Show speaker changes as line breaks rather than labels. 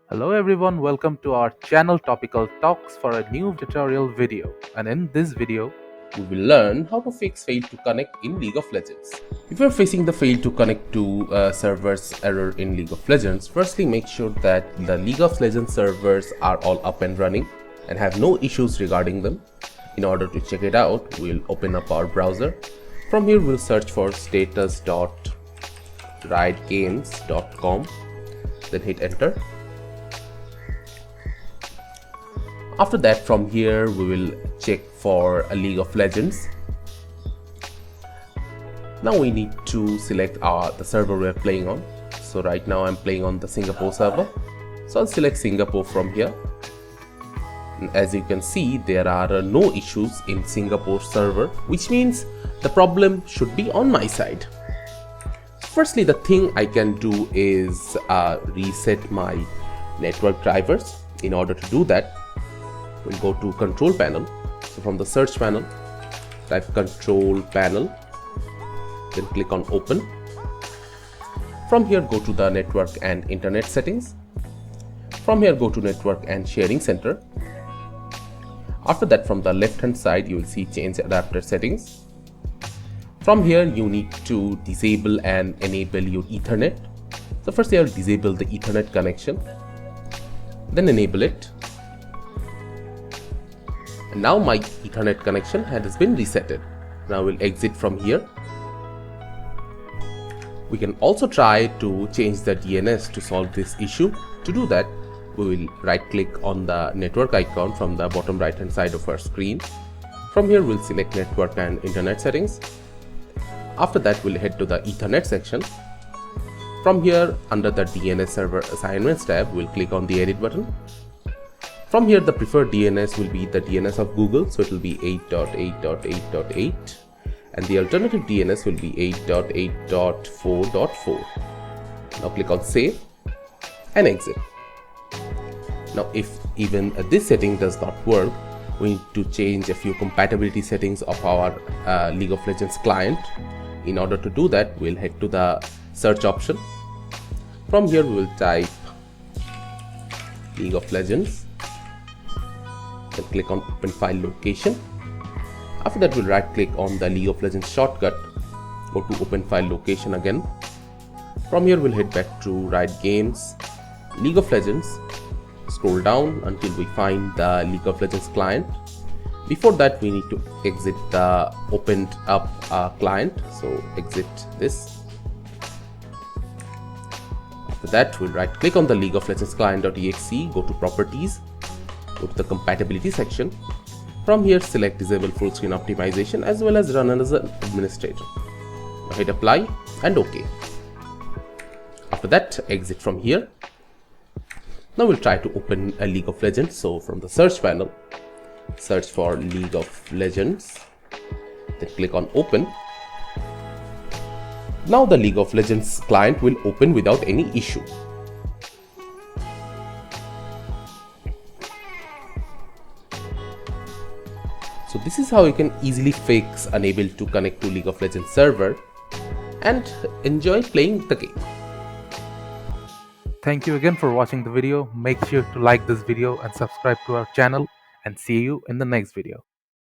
Hello everyone, welcome to our channel Topical Talks for a new tutorial video. And in this video,
we will learn how to fix fail to connect in League of Legends. If you're facing the fail to connect to servers error in League of Legends, firstly make sure that the League of Legends servers are all up and running and have no issues regarding them. In order to check it out, we'll open up our browser. From here we'll search for status.riotgames.com, then hit enter. After that, from here we will check for a League of Legends. Now we need to select the server we're playing on. So right now I'm playing on the Singapore server. So I'll select Singapore from here. And as you can see, there are no issues in Singapore server, which means the problem should be on my side. Firstly, the thing I can do is reset my network drivers. In order to do that, we'll go to control panel. So from the search panel, type control panel, then click on open. From here, go to the network and internet settings. From here, go to network and sharing center. After that, from the left hand side, you will see change adapter settings. From here, you need to disable and enable your Ethernet. So first you have to disable the Ethernet connection, then enable it. And now my Ethernet connection has been resetted. Now we'll exit from here. We can also try to change the DNS to solve this issue. To do that, we will right click on the network icon from the bottom right hand side of our screen. From here we'll select network and internet settings. After that, we'll head to the Ethernet section. From here, under the DNS server assignments tab, we'll click on the edit button. From here, the preferred DNS will be the DNS of Google, so it will be 8.8.8.8, and the alternative DNS will be 8.8.4.4. Now click on save and exit. Now if even this setting does not work, we need to change a few compatibility settings of our League of Legends client. In order to do that, we'll head to the search option. From here, we will type League of Legends, then click on open file location. After that, we'll right click on the League of Legends shortcut, go to open file location again. From here, we'll head back to Riot Games, League of Legends, scroll down until we find the League of Legends client. Before that, we need to exit the opened up client, so exit this. After that, we'll right click on the League of Legends client.exe, go to properties, go to the compatibility section. From here, select disable full screen optimization as well as run as an administrator. Now hit apply and OK. After that, exit from here. Now we'll try to open a League of Legends. So from the search panel, search for League of Legends, then click on open. Now the League of Legends client will open without any issue. So this is how you can easily fix unable to connect to League of Legends server and enjoy playing the game.
thank you again for watching the video. Make sure to like this video and subscribe to our channel, and see you in the next video.